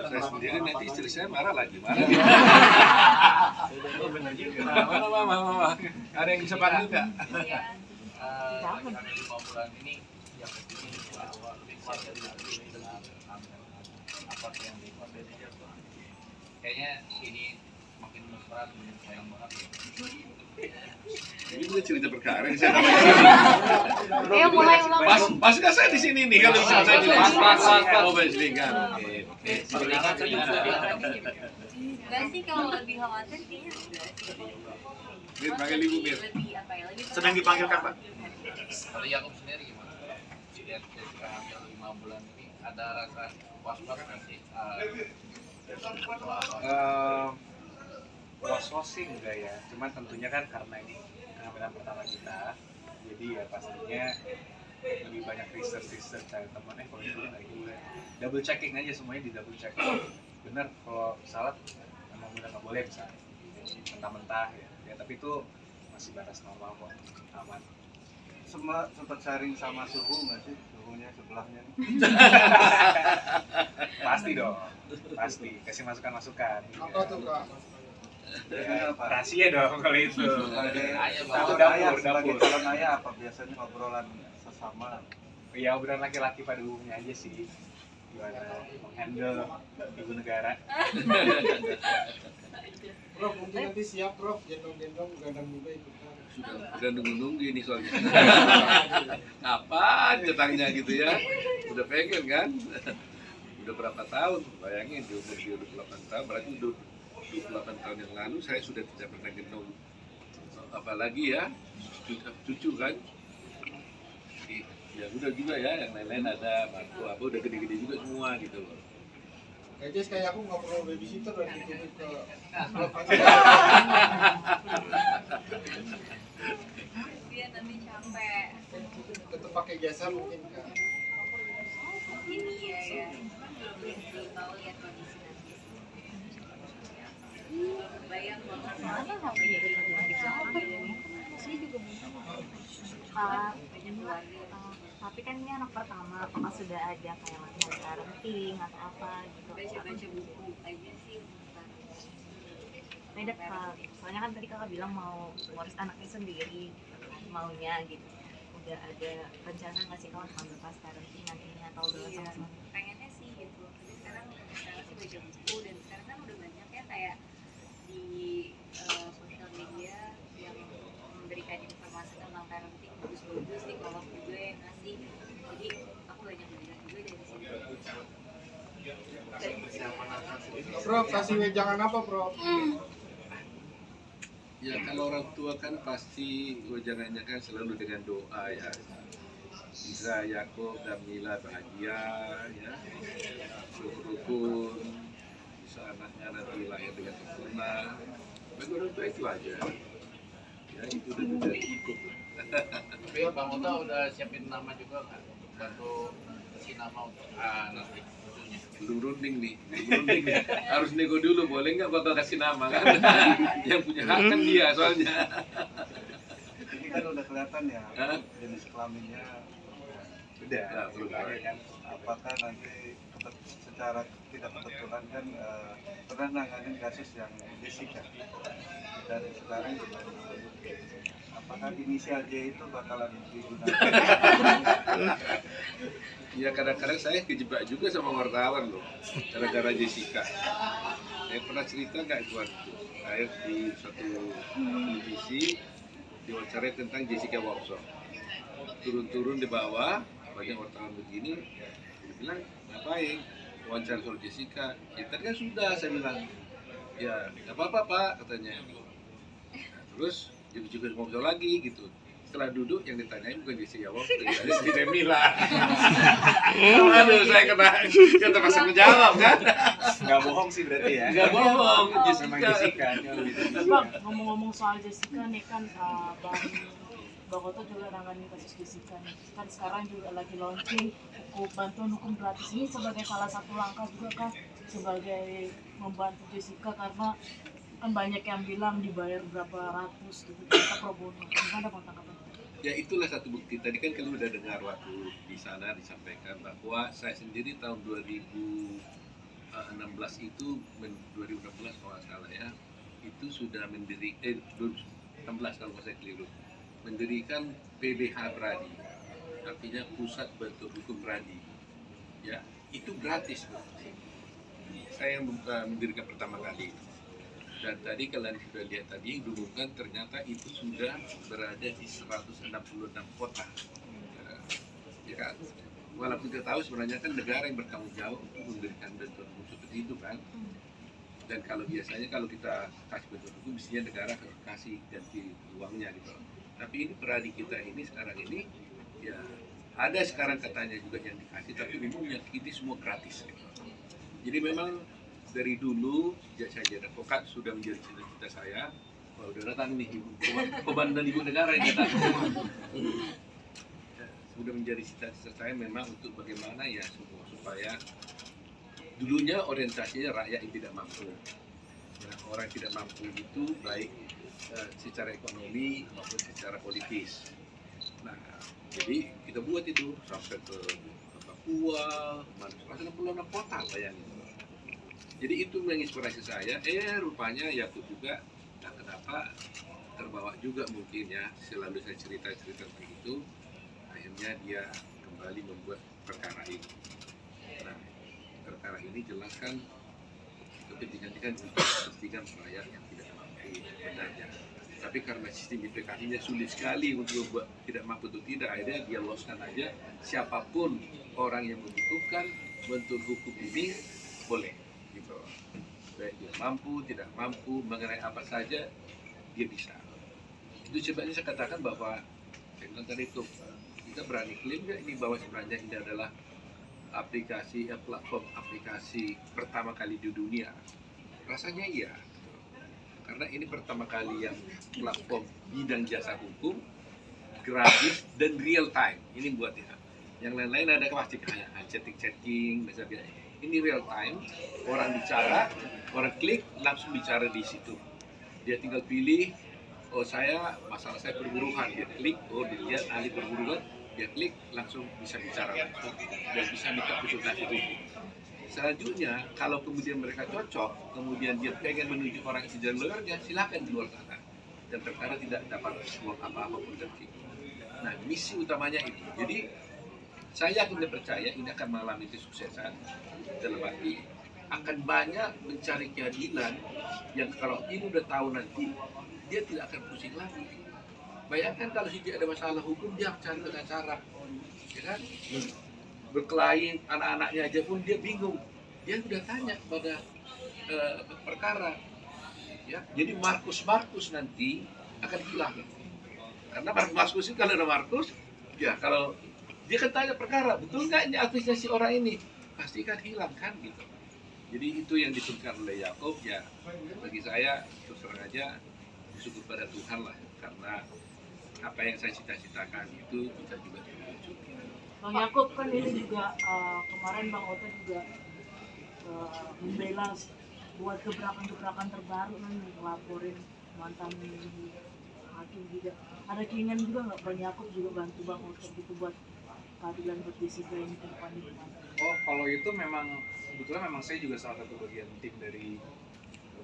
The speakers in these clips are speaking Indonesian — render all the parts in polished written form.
Saya sendiri nanti istri saya marah lagi. Mama. Ada yang bisa bantu nggak? Karena 5 bulan ini yang penting bahwa bisa dengan apa yang diproses kayaknya ini makin mesra dan sayang banget. Ini bukan cerita perkara yang saya Ayo mulai ulang. Pas nggak saya di sini nih kalau bisa saya di pas. Oh kan. Oke. Enggak sih, kalau lebih khawatir kayaknya enggak sih. Mir, panggil Ibu Mir. Lebih apa ya? Lebih Sedang dipanggil Kak. Kalau Yakub sendiri gimana? Lihat ketika hampir 5 bulan ini ada rasa was-was nggak sih? Was-was sih enggak ya, cuman tentunya kan karena ini pengambilan pertama kita, jadi ya pastinya lebih banyak research cari teman kalau itu kayak gitu, double checking aja semuanya, di double check bener, kalau salah emang udah nggak boleh misalnya mentah-mentah ya tapi itu masih batas normal kok, aman. Sempat sharing sama suhu nggak sih, suhunya sebelahnya nih? Pasti dong, pasti kasih masukan Apa tuh Kak? ya, rahasia dong kalau itu. Sebagai calon ayah apa biasanya ngobrolan sesama? Ya obrolan laki-laki pada umumnya aja sih, gimana menghandle ibu negara. Prof, mungkin nanti siap Prof, gendong-gendong gadang juga ikutan. Sudah nunggu ini soalnya. Kapan datangnya gitu ya? Udah pengen kan? Udah berapa tahun? Bayangin di umur 28 tahun, berarti udah 28 tahun yang lalu saya sudah tidak pernah gendong apalagi ya cucu kan. Ya udah juga ya, yang lain-lain ada mantu apa udah gede-gede juga semua gitu loh. Kayaknya kayak aku nggak perlu babysitter dan ditutup ke dia nanti capek. tetap pakai jasa mungkin Kak. Ini ya. Belum tahu lihat kondisi nanti. Bayang banget. Mana nggak jadi tapi kan ini anak pertama, apakah sudah ada kayak latihan parenting atau apa gitu? Baca-baca buku aja sih. Beda Kak, soalnya kan tadi Kakak bilang mau ngurus anaknya sendiri, maunya gitu. Udah ada rencana nggak sih kalau sambil pas parenting nantinya atau udah sama-sama? Pengennya sih gitu, tapi sekarang sih baca buku dan sekarang kan udah banyak ya kayak di sosial media yang memberikan informasi tentang parenting bagus-bagus sih, kalau juga yang ngasih, jadi aku banyak belajar juga dari sini. Prof, kasih wejangan apa Prof? Ya kalau orang tua kan pasti wejangannya kan selalu dengan doa ya. Bisa Yakub dan Mila bahagia ya, rukun, bisa anaknya nanti lahir dengan sempurna. Bagi orang tua itu aja. Ya itu udah cukup. Tapi Bang Ota udah siapin nama juga kan? Bantu kasih nama untuk nanti cucunya. Belum runding nih. Harus nego dulu, boleh nggak bakal kasih nama kan? Yang punya hak kan dia soalnya. Ini kan udah kelihatan ya jenis kelaminnya. Udah, belum kan. Apakah nanti secara tidak kebetulan kan pernah nanganin kasus yang Jessica dan sekarang apakah inisial J itu bakalan digunakan? Ya kadang-kadang saya kejebak juga sama wartawan loh, gara-gara Jessica. Saya pernah cerita nggak itu waktu saya di suatu televisi diwawancarai tentang Jessica Wongso. Turun-turun di bawah, banyak wartawan begini, dia bilang ngapain wawancara soal Jessica? Ya tadi kan sudah, saya bilang. Ya nggak apa-apa Pak katanya. Terus juga ngobrol lagi gitu. Setelah duduk yang ditanyain bukan Jessica Wongso, dari si Mila. Aduh, saya kena pasang menjawab kan? Nggak bohong sih berarti ya. Nggak bohong, Memang Jessica. Bang, ngomong-ngomong soal Jessica nih kan, Bang Oto juga nangani kasus Jessica nih. Kan sekarang juga lagi launching buku bantuan hukum gratis ini sebagai salah satu langkah juga kan sebagai membantu Jessica, karena kan banyak yang bilang dibayar berapa ratus gitu kita pro bono. Gimana Bang tanggapan? Ya itulah satu bukti. Tadi kan kalian udah dengar waktu di sana disampaikan bahwa saya sendiri tahun 2016 itu 2016 kalau nggak salah ya, itu sudah 2016 kalau saya keliru, mendirikan PBH Bradi, artinya Pusat Bantu Hukum Bradi. Ya, itu gratis, Bu. Saya yang mendirikan pertama kali. Dan tadi kalian sudah lihat tadi diumumkan ternyata itu sudah berada di 166 kota. Ya kan? Walaupun kita tahu sebenarnya kan negara yang bertanggung jawab untuk memberikan bantuan hukum seperti itu kan. Dan kalau biasanya kalau kita kasih bantuan hukum, mestinya negara harus kasih ganti uangnya gitu. Tapi ini peradi kita ini sekarang ini ya ada sekarang katanya juga yang dikasih, tapi umumnya ini semua gratis. Gitu. Jadi memang dari dulu sejak saya jadi advokat sudah menjadi cita-cita saya. Wah, udah datang nih komandan ibu negara yang datang. Sudah menjadi cita-cita saya memang untuk bagaimana ya supaya dulunya orientasinya rakyat yang tidak mampu. Ya, orang yang tidak mampu itu baik secara ekonomi maupun secara politis. Nah, jadi kita buat itu sampai ke Papua, 166 kota bayangin. Jadi itu menginspirasi saya. Rupanya Yakub juga, nah kenapa terbawa juga mungkin ya, selalu saya cerita-cerita begitu. Akhirnya dia kembali membuat perkara ini. Nah, perkara ini jelaskan kepentingan rakyat yang tidak mampu benarnya. Tapi karena sistem IPK-nya sulit sekali untuk membuat tidak mampu atau tidak, akhirnya dia loskan aja siapapun orang yang membutuhkan bentuk hukum ini boleh. Gitu. Baik dia mampu, tidak mampu, mengenai apa saja dia bisa. Itu sebabnya saya katakan bahwa saya bilang tadi itu kita berani klaim nggak ini bahwa sebenarnya ini adalah platform aplikasi pertama kali di dunia. Rasanya iya, karena ini pertama kali yang platform bidang jasa hukum gratis dan real time. Ini buat ya. Yang lain-lain ada pasti kayak chatting, misalnya. Ini real time, orang bicara, orang klik langsung bicara di situ. Dia tinggal pilih, oh saya masalah saya perburuan, dia klik, oh dilihat ahli perburuan, dia klik langsung bisa bicara langsung dan bisa minta konsultasi hukum. Selanjutnya, kalau kemudian mereka cocok, kemudian dia pengen menuju orang sejarah lawyernya, silakan di luar sana. Dan perkara tidak dapat uang apa-apa pun dari situ. Nah, misi utamanya itu. Jadi saya yakin dan percaya ini akan mengalami kesuksesan, dalam arti akan banyak mencari keadilan yang kalau ini udah tahu nanti dia tidak akan pusing lagi. Bayangkan kalau dia ada masalah hukum dia cari pengacara, ya kan? Berkelahi anak-anaknya aja pun dia bingung. Dia sudah tanya pada perkara, ya. Jadi Markus nanti akan hilang, karena Markus itu kalau ada Markus, ya kalau dia kan tanya perkara, betul nggak ini apresiasi orang ini? Pasti kan hilang kan gitu. Jadi itu yang dituntutkan oleh Yakub ya. Bagi saya terus terang aja bersyukur pada Tuhan lah, karena apa yang saya cita-citakan itu bisa juga terwujud. Bang Yakub kan ini juga kemarin Bang Oto juga membela buat gebrakan-gebrakan terbaru kan, ngelaporin mantan hakim juga. Ada keinginan juga nggak Bang Yakub juga bantu Bang Oto gitu buat keadilan buat Jessica ini ke depan? Oh, kalau itu memang kebetulan memang saya juga salah satu bagian tim dari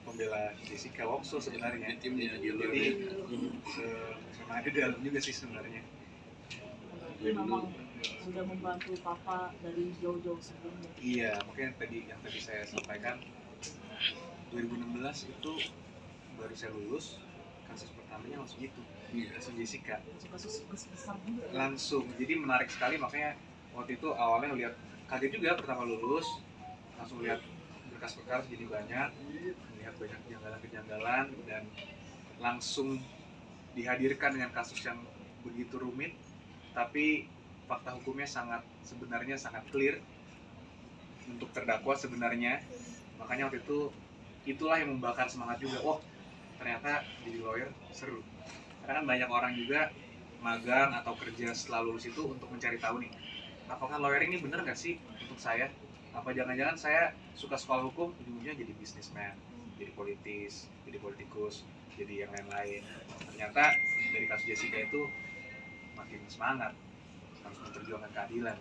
pembela Jessica Wongso sebenarnya. Timnya dia Jadi sama ada di dalam juga sih sebenarnya. Jadi memang sudah membantu Papa dari jauh-jauh sebelumnya. Iya, makanya yang tadi saya sampaikan 2016 itu baru saya lulus, kasus pertamanya langsung itu, kasus Jessica. Kasus besar juga. Langsung, jadi menarik sekali, makanya waktu itu awalnya lihat kaget juga pertama lulus, langsung lihat berkas-berkas jadi banyak, melihat banyak kejanggalan-kejanggalan dan langsung dihadirkan dengan kasus yang begitu rumit, tapi fakta hukumnya sebenarnya sangat clear untuk terdakwa sebenarnya. Makanya waktu itu itulah yang membakar semangat juga. Oh, ternyata jadi lawyer seru. Karena kan banyak orang juga magang atau kerja setelah lulus itu untuk mencari tahu nih, apakah lawyer ini bener nggak sih untuk saya? Apa jangan-jangan saya suka sekolah hukum, ujung-ujungnya jadi businessman, jadi politis, jadi politikus, jadi yang lain-lain. Ternyata dari kasus Jessica itu makin semangat harus memperjuangkan keadilan.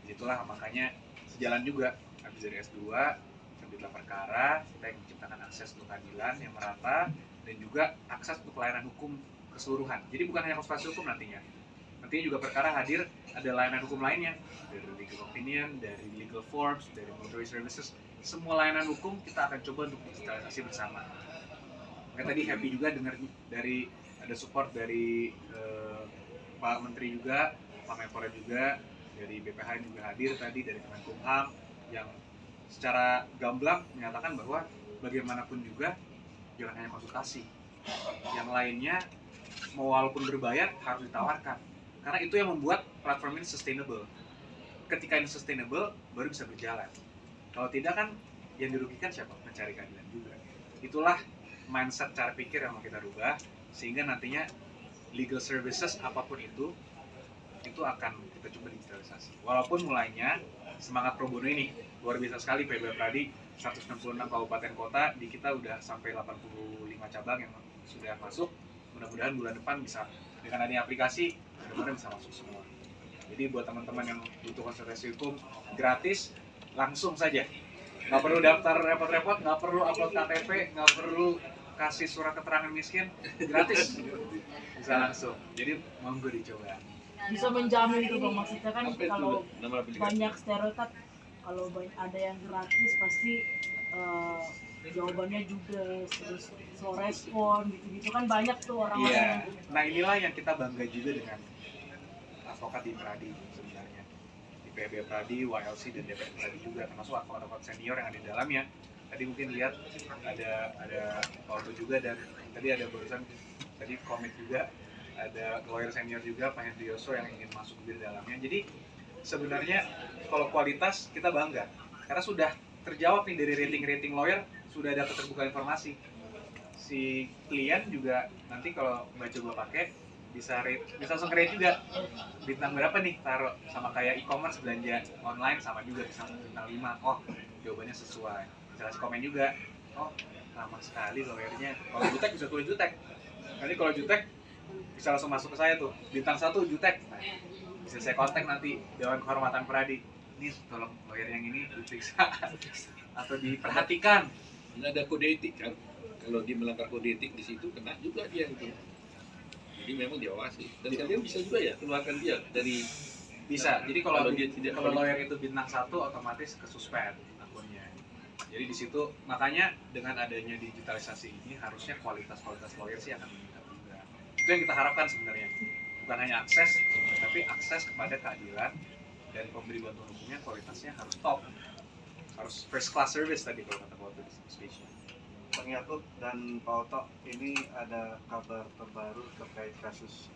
Itulah makanya sejalan juga habis dari S2 terbitlah perkara kita yang menciptakan akses untuk keadilan yang merata dan juga akses untuk pelayanan hukum keseluruhan. Jadi bukan hanya konsultasi hukum nantinya juga perkara hadir ada layanan hukum lainnya dari legal opinion, dari legal forms, dari notary services, semua layanan hukum kita akan coba untuk digitalisasi bersama. Makanya tadi happy juga dengar dari ada support dari Pak Menteri juga, Pak Menpora juga, dari BPH juga hadir tadi, dari Kemenkumham yang secara gamblang menyatakan bahwa bagaimanapun juga jangan hanya konsultasi, yang lainnya mau walaupun berbayar harus ditawarkan. Karena itu yang membuat platform ini sustainable. Ketika ini sustainable, baru bisa berjalan. Kalau tidak kan, yang dirugikan siapa? Mencari keadilan juga. Itulah mindset cara pikir yang mau kita rubah, sehingga nantinya legal services apapun itu akan kita coba digitalisasi. Walaupun mulainya semangat pro bono ini luar biasa sekali. PB Pradi 166 kabupaten kota, di kita udah sampai 85 cabang yang sudah masuk. Mudah-mudahan bulan depan bisa dengan adanya aplikasi benar-benar bisa masuk semua. Jadi buat teman-teman yang butuh konsultasi hukum gratis, langsung saja. Nggak perlu daftar repot-repot, nggak perlu upload KTP, nggak perlu kasih surat keterangan miskin, gratis. Bisa langsung. Jadi monggo dicoba. Bisa menjamin tuh Bang, maksudnya kan Apa itu kalau nama aplikasi? banyak stereotip kalau ada yang gratis pasti jawabannya juga terus slow respon gitu kan banyak tuh orang-orang Iya. yang Nah inilah yang kita bangga juga dengan advokat di Pradi sebenarnya. Di PB Pradi, YLC dan DPR Pradi juga, termasuk advokat senior yang ada di dalamnya. Tadi mungkin lihat ada Paulo juga, dan tadi ada barusan tadi komit juga, ada lawyer senior juga Pak Hendrioso yang ingin masuk di dalamnya. Jadi sebenarnya kalau kualitas kita bangga karena sudah terjawab nih dari rating lawyer, sudah ada keterbukaan informasi. Si klien juga nanti kalau Mbak coba pakai bisa langsung rate juga bintang berapa nih, taruh sama kayak e-commerce belanja online sama juga bisa bintang 5. Oh jawabannya sesuai, bisa kasih komen juga. Oh lama sekali lawyernya. Kalau jutek bisa tulis jutek, nanti kalau jutek bisa langsung masuk ke saya tuh bintang 1 jutek. Nah, bisa saya kontak nanti Dewan Kehormatan Pradi, ini tolong lawyer yang ini diperiksa atau diperhatikan. Ini ada kode etik kan, kalau dia melanggar kode etik di situ kena juga dia itu. Jadi memang diawasi. Dan kalian bisa juga ya keluarkan dia dari Bisa. Jadi kalau dia tidak kalau lawyer itu bintang 1 otomatis ke suspend akunnya. Jadi di situ makanya dengan adanya digitalisasi ini harusnya kualitas lawyer sih akan meningkat juga. Itu yang kita harapkan sebenarnya. Bukan hanya akses, tapi akses kepada keadilan dan pemberi bantuan hukumnya kualitasnya harus top. Harus first class service tadi kalau kata Pak Spesial. Bang Yakub dan Pak Oto, ini ada kabar terbaru terkait kasus